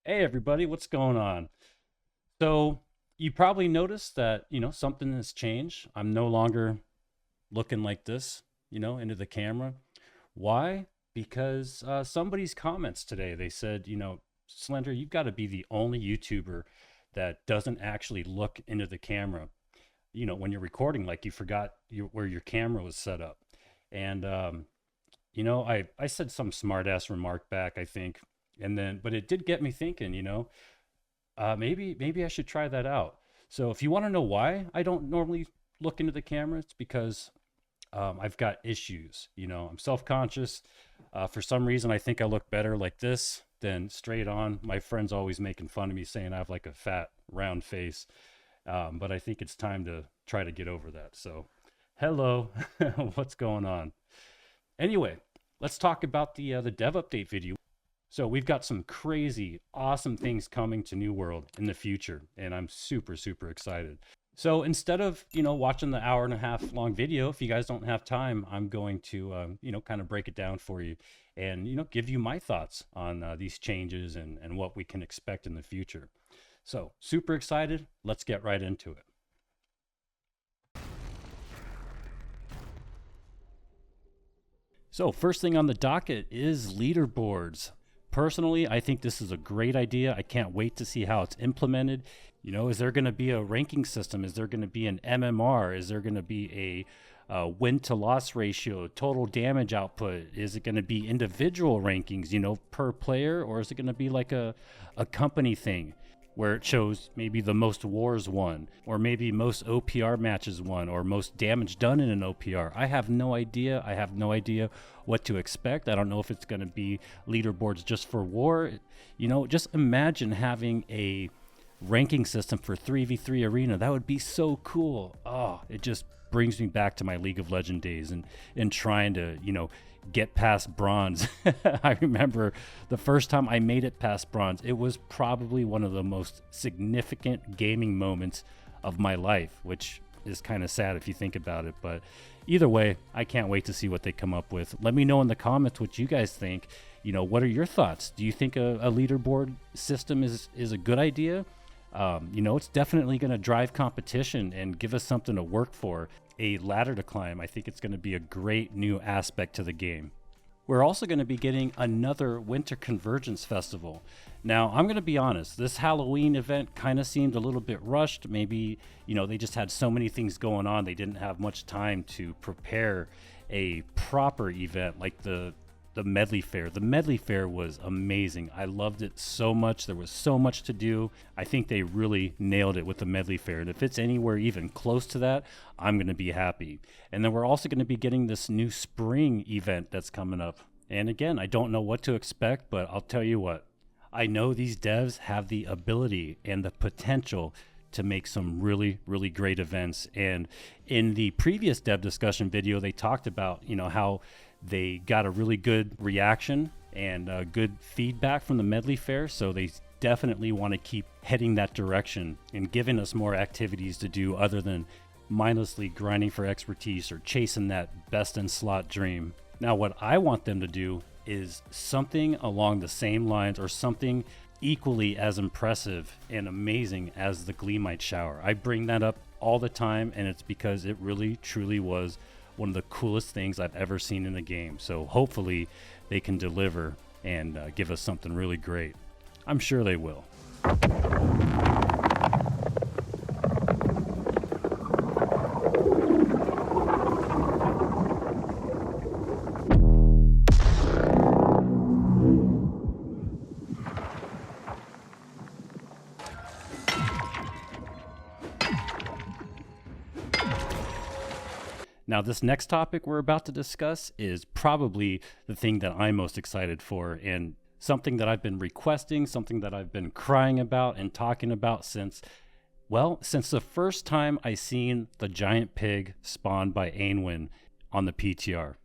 Hey everybody, what's going on? So you probably noticed that, something has changed. I'm no longer looking like this, into the camera. Why? Because somebody's comments today, they said, Slender, you've got to be the only YouTuber that doesn't actually look into the camera. When you're recording, like you forgot where your camera was set up. And, I said some smart ass remark back, I think. But it did get me thinking, maybe I should try that out. So if you want to know why I don't normally look into the camera, it's because I've got issues. I'm self-conscious. For some reason, I think I look better like this than straight on. My friends always making fun of me, saying I have like a fat, round face. But I think it's time to try to get over that. So, hello, what's going on? Anyway, let's talk about the dev update video. So we've got some crazy, awesome things coming to New World in the future, and I'm super, super excited. So instead of, watching the hour and a half long video, if you guys don't have time, I'm going to, kind of break it down for you and, give you my thoughts on these changes and what we can expect in the future. So super excited. Let's get right into it. So first thing on the docket is leaderboards. Personally, I think this is a great idea. I can't wait to see how it's implemented. Is there going to be a ranking system? Is there going to be an MMR? Is there going to be a win to loss ratio, total damage output? Is it going to be individual rankings, per player? Or is it going to be like a company thing where it shows maybe the most wars won, or maybe most OPR matches won, or most damage done in an OPR? I have no idea. I have no idea what to expect. I don't know if it's going to be leaderboards just for war. Just imagine having a ranking system for 3v3 arena. That would be so cool. Oh, it just brings me back to my League of Legends days and trying to, get past bronze. I remember the first time I made it past bronze. It was probably one of the most significant gaming moments of my life, which is kind of sad if you think about it. But either way, I can't wait to see what they come up with. Let me know in the comments what you guys think. What are your thoughts? Do you think a leaderboard system is a good idea? It's definitely going to drive competition and give us something to work for, a ladder to climb. I think it's going to be a great new aspect to the game. We're also going to be getting another Winter Convergence Festival. Now, I'm going to be honest, this Halloween event kind of seemed a little bit rushed. Maybe, they just had so many things going on, they didn't have much time to prepare a proper event like the Medley Fair. The Medley Fair was amazing. I loved it so much. There was so much to do. I think they really nailed it with the Medley Fair. And if it's anywhere even close to that, I'm going to be happy. And then we're also going to be getting this new spring event that's coming up. And again, I don't know what to expect, but I'll tell you what. I know these devs have the ability and the potential to make some really, really great events. And in the previous dev discussion video, they talked about, how they got a really good reaction and good feedback from the Medley Fair, so they definitely want to keep heading that direction and giving us more activities to do other than mindlessly grinding for expertise or chasing that best in slot dream. Now, what I want them to do is something along the same lines or something equally as impressive and amazing as the Gleamite Shower. I bring that up all the time, and it's because it really, truly was one of the coolest things I've ever seen in a game. So hopefully they can deliver and give us something really great. I'm sure they will. Now, this next topic we're about to discuss is probably the thing that I'm most excited for, and something that I've been requesting, something that I've been crying about and talking about since the first time I seen the giant pig spawned by Ainwin on the PTR.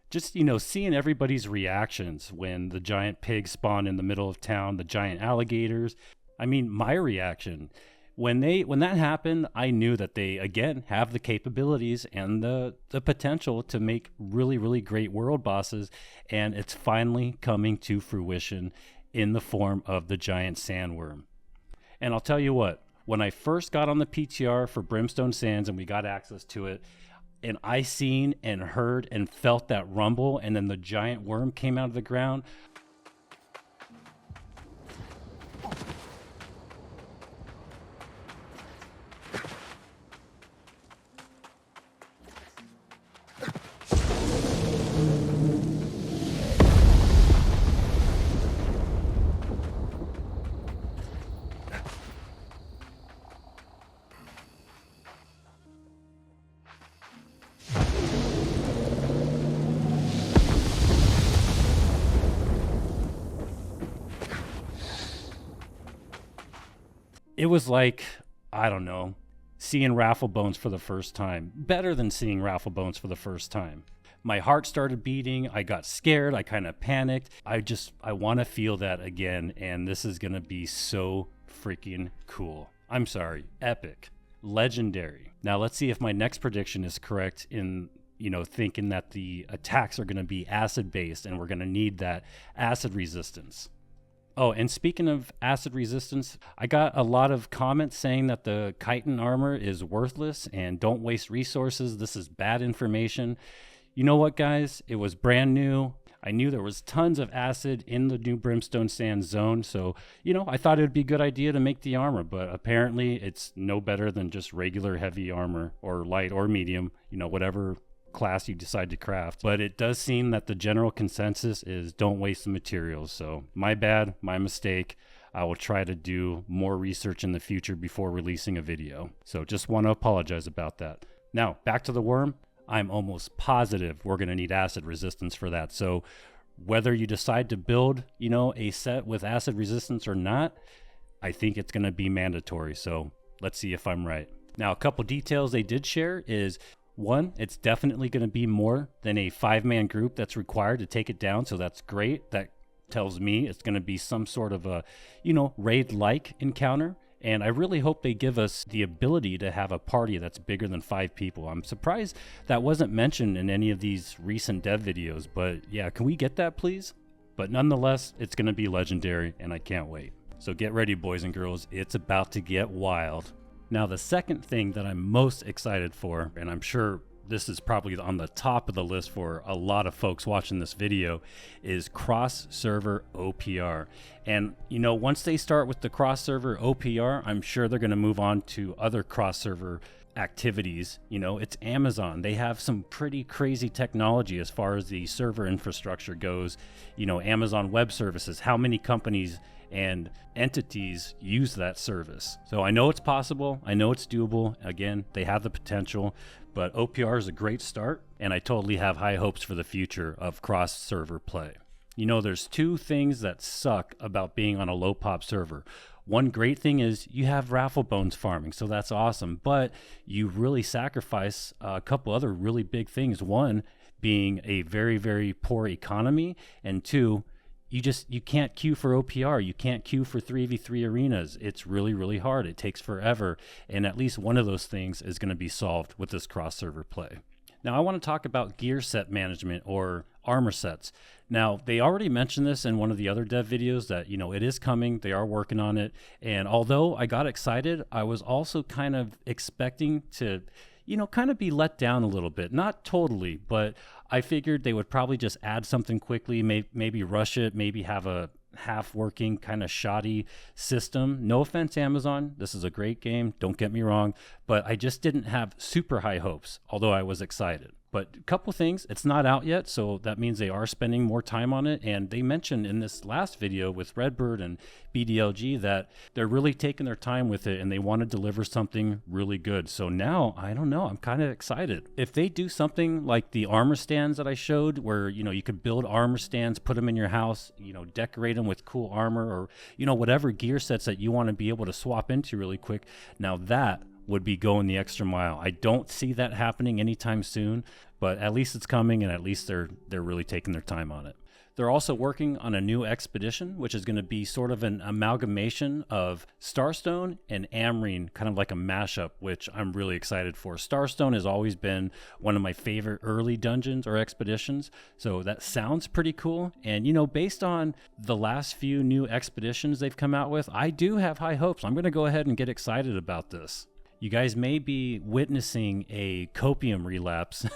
Just, seeing everybody's reactions when the giant pig spawned in the middle of town, the giant alligators. I mean, my reaction. When that happened, I knew that they, again, have the capabilities and the potential to make really, really great world bosses, and it's finally coming to fruition. in the form of the giant sandworm. And I'll tell you what, when I first got on the PTR for Brimstone Sands and we got access to it, and I seen and heard and felt that rumble, and then the giant worm came out of the ground, it was like, I don't know, seeing Rafflebones for the first time. Better than seeing Rafflebones for the first time. My heart started beating. I got scared. I kind of panicked. I want to feel that again. And this is going to be so freaking cool. I'm sorry. Epic. Legendary. Now let's see if my next prediction is correct in, thinking that the attacks are going to be acid based and we're going to need that acid resistance. Oh, and speaking of acid resistance, I got a lot of comments saying that the chitin armor is worthless and don't waste resources. This is bad information. You know what, guys? It was brand new. I knew there was tons of acid in the new Brimstone Sands zone. So, I thought it would be a good idea to make the armor, but apparently it's no better than just regular heavy armor or light or medium, whatever class you decide to craft. But it does seem that the general consensus is don't waste the materials. So my bad, my mistake. I will try to do more research in the future before releasing a video. So just want to apologize about that. Now back to the worm. I'm almost positive we're going to need acid resistance for that. So whether you decide to build, a set with acid resistance or not, I think it's going to be mandatory. So let's see if I'm right. Now, a couple details they did share is, one, it's definitely going to be more than a 5-man group that's required to take it down. So that's great. That tells me it's going to be some sort of a, raid-like encounter. And I really hope they give us the ability to have a party that's bigger than 5 people. I'm surprised that wasn't mentioned in any of these recent dev videos. But yeah, can we get that, please? But nonetheless, it's going to be legendary, and I can't wait. So get ready, boys and girls. It's about to get wild. Now, the second thing that I'm most excited for, and I'm sure this is probably on the top of the list for a lot of folks watching this video, is cross-server OPR. And, once they start with the cross-server OPR, I'm sure they're going to move on to other cross-server activities. It's Amazon. They have some pretty crazy technology as far as the server infrastructure goes. Amazon Web Services, how many companies and entities use that service. So I know it's possible. I know it's doable. Again, they have the potential, but OPR is a great start, and I totally have high hopes for the future of cross-server play. There's 2 things that suck about being on a low pop server. One great thing is you have Rafflebones farming, so that's awesome, but you really sacrifice a couple other really big things. One being a very, very poor economy, and 2, you can't queue for OPR. You can't queue for 3v3 arenas. It's really, really hard. It takes forever. And at least one of those things is going to be solved with this cross-server play. Now, I want to talk about gear set management or armor sets. Now, they already mentioned this in one of the other dev videos that, it is coming. They are working on it. And although I got excited, I was also kind of expecting to kind of be let down a little bit. Not totally, but I figured they would probably just add something quickly, maybe rush it, maybe have a half-working, kind of shoddy system. No offense, Amazon. This is a great game. Don't get me wrong. But I just didn't have super high hopes, although I was excited. But a couple things, it's not out yet, so that means they are spending more time on it. And they mentioned in this last video with Redbird and BDLG that they're really taking their time with it and they want to deliver something really good. So now, I don't know, I'm kind of excited. If they do something like the armor stands that I showed where, you could build armor stands, put them in your house, decorate them with cool armor or, whatever gear sets that you want to be able to swap into really quick. Now that would be going the extra mile. I don't see that happening anytime soon, but at least it's coming and at least they're really taking their time on it. They're also working on a new expedition, which is going to be sort of an amalgamation of Starstone and Amrine, kind of like a mashup, which I'm really excited for. Starstone has always been one of my favorite early dungeons or expeditions, so that sounds pretty cool. And, you know, based on the last few new expeditions they've come out with, I do have high hopes. I'm going to go ahead and get excited about this. You guys may be witnessing a copium relapse.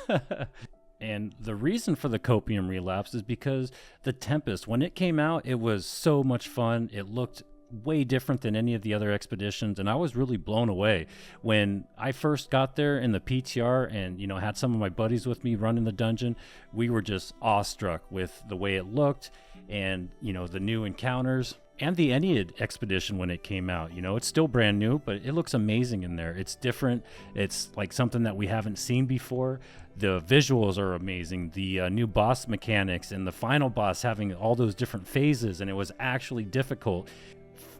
And the reason for the copium relapse is because the Tempest, when it came out, it was so much fun. It looked way different than any of the other expeditions, and I was really blown away. When I first got there in the PTR and, you know, had some of my buddies with me running the dungeon, we were just awestruck with the way it looked and, you know, the new encounters. And the Ennead expedition when it came out, you know, it's still brand new, but it looks amazing in there. It's different. It's like something that we haven't seen before. The visuals are amazing. The new boss mechanics and the final boss having all those different phases, and it was actually difficult.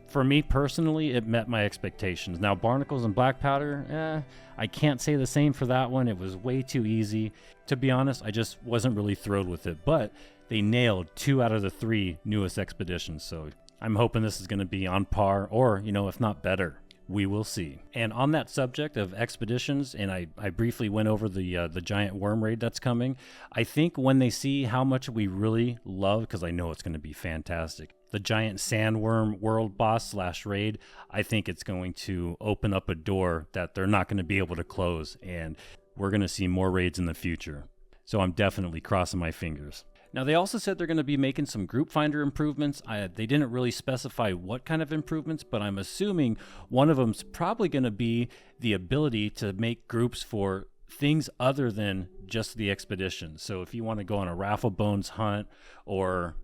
For me personally, it met my expectations. Now, Barnacles and Black Powder, I can't say the same for that one. It was way too easy. To be honest, I just wasn't really thrilled with it, but they nailed 2 out of the 3 newest expeditions, so I'm hoping this is going to be on par or, you know, if not better. We will see. And on that subject of expeditions, and I briefly went over the giant worm raid that's coming, I think when they see how much we really love, because I know it's going to be fantastic, the giant Sandworm world boss / raid, I think it's going to open up a door that they're not going to be able to close, and we're going to see more raids in the future. So I'm definitely crossing my fingers. Now, they also said they're going to be making some group finder improvements. They didn't really specify what kind of improvements, but I'm assuming one of them's probably going to be the ability to make groups for things other than just the expedition. So if you want to go on a raffle bones hunt or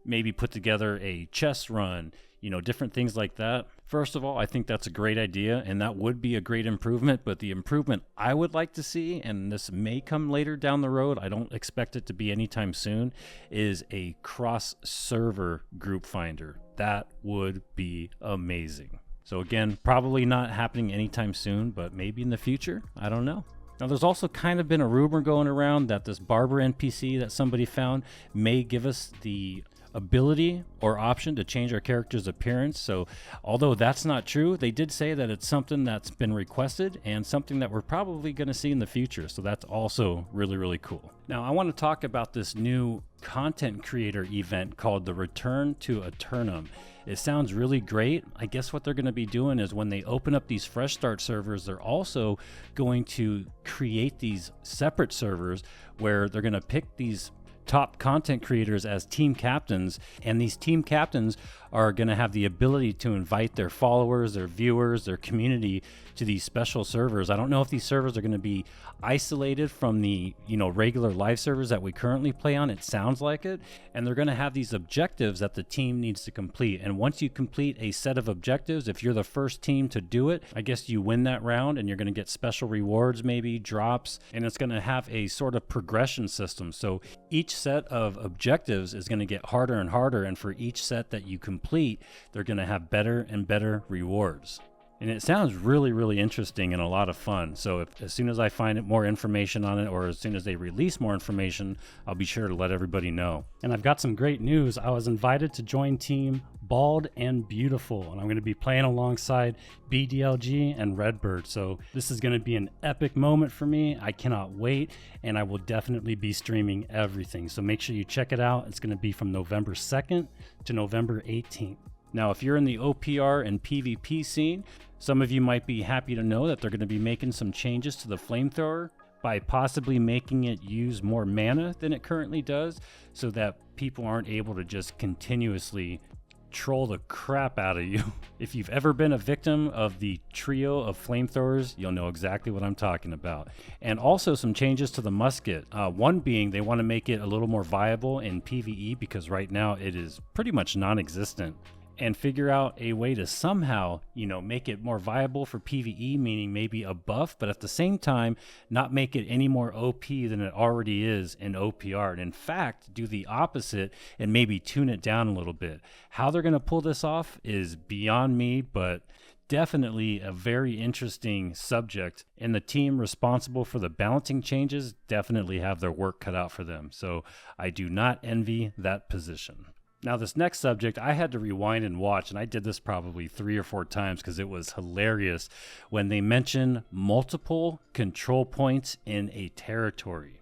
maybe put together a chess run, you know, different things like that. First of all, I think that's a great idea, and that would be a great improvement, but the improvement I would like to see, and this may come later down the road, I don't expect it to be anytime soon, is a cross-server group finder. That would be amazing. So again, probably not happening anytime soon, but maybe in the future, I don't know. Now, there's also kind of been a rumor going around that this barber NPC that somebody found may give us the ability or option to change our character's appearance. So although that's not true, they did say that it's something that's been requested and something that we're probably going to see in the future. So that's also really, really cool. Now, I want to talk about this new content creator event called the Return to Eternum. It sounds really great. I guess what they're going to be doing is when they open up these fresh start servers, they're also going to create these separate servers where they're going to pick these top content creators as team captains, and these team captains are going to have the ability to invite their followers, their viewers, their community to these special servers. I don't know if these servers are going to be isolated from the, you know, regular live servers that we currently play on. It sounds like it. And they're going to have these objectives that the team needs to complete. And once you complete a set of objectives, if you're the first team to do it, I guess you win that round and you're going to get special rewards, maybe drops, and it's going to have a sort of progression system. So each set of objectives is going to get harder and harder, and for each set that you complete, they're going to have better and better rewards. And it sounds really, really interesting and a lot of fun. So as soon as I find more information on it, or as soon as they release more information, I'll be sure to let everybody know. And I've got some great news. I was invited to join Team Bald and Beautiful, and I'm going to be playing alongside BDLG and Redbird. So this is going to be an epic moment for me. I cannot wait, and I will definitely be streaming everything. So make sure you check it out. It's going to be from November 2nd to November 18th. Now, if you're in the OPR and PvP scene, some of you might be happy to know that they're going to be making some changes to the Flamethrower by possibly making it use more mana than it currently does, so that people aren't able to just continuously troll the crap out of you. If you've ever been a victim of the trio of flamethrowers, you'll know exactly what I'm talking about. And also some changes to the musket. One being they want to make it a little more viable in PvE, because right now it is pretty much non-existent. and figure out a way to somehow, make it more viable for PvE, meaning maybe a buff, but at the same time, not make it any more OP than it already is in OPR. And in fact, do the opposite and maybe tune it down a little bit. How they're going to pull this off is beyond me, but definitely a very interesting subject, and the team responsible for the balancing changes definitely have their work cut out for them. So I do not envy that position. Now, this next subject, I had to rewind and watch, and I did this probably 3 or 4 times because it was hilarious when they mention multiple control points in a territory.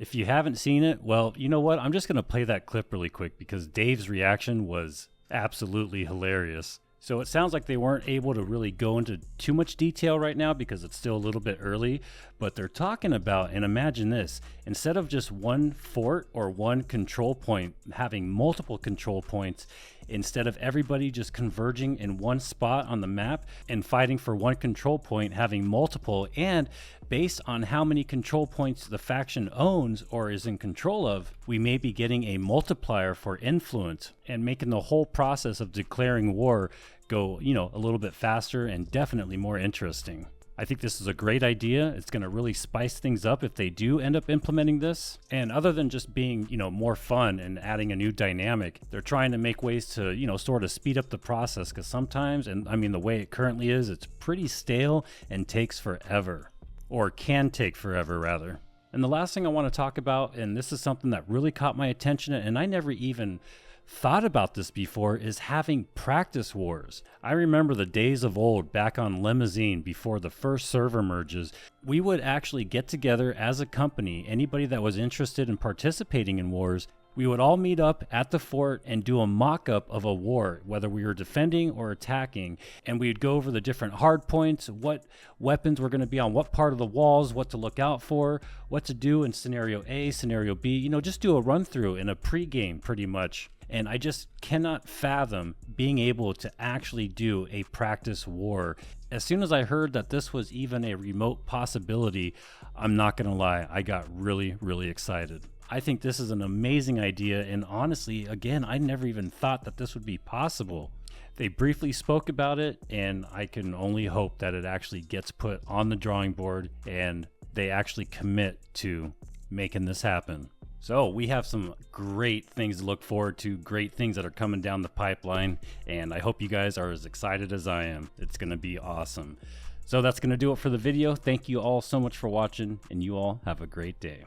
If you haven't seen it, well, you know what? I'm just going to play that clip really quick because Dave's reaction was absolutely hilarious. So it sounds like they weren't able to really go into too much detail right now because it's still a little bit early, but they're talking about, and imagine this, instead of just one fort or one control point, having multiple control points, instead of everybody just converging in one spot on the map and fighting for one control point, having multiple, and based on how many control points the faction owns or is in control of, we may be getting a multiplier for influence and making the whole process of declaring war go, a little bit faster and definitely more interesting. I think this is a great idea. It's going to really spice things up if they do end up implementing this. And other than just being, more fun and adding a new dynamic, they're trying to make ways to, sort of speed up the process, because sometimes, and I mean the way it currently is, it's pretty stale and takes forever. Or can take forever, rather. And the last thing I want to talk about, and this is something that really caught my attention, and I never even thought about this before, is having practice wars. I remember the days of old back on Limousine before the first server merges. We would actually get together as a company, anybody that was interested in participating in wars. We would all meet up at the fort and do a mock-up of a war, whether we were defending or attacking, and we'd go over the different hard points, what weapons were going to be on what part of the walls, what to look out for, what to do in scenario A, scenario B, just do a run-through in a pre-game pretty much. And I just cannot fathom being able to actually do a practice war. As soon as I heard that this was even a remote possibility, I'm not going to lie, I got really, really excited. I think this is an amazing idea, and honestly, again, I never even thought that this would be possible. They briefly spoke about it, and I can only hope that it actually gets put on the drawing board and they actually commit to making this happen. So we have some great things to look forward to, great things that are coming down the pipeline, and I hope you guys are as excited as I am. It's going to be awesome. So that's going to do it for the video. Thank you all so much for watching, and you all have a great day.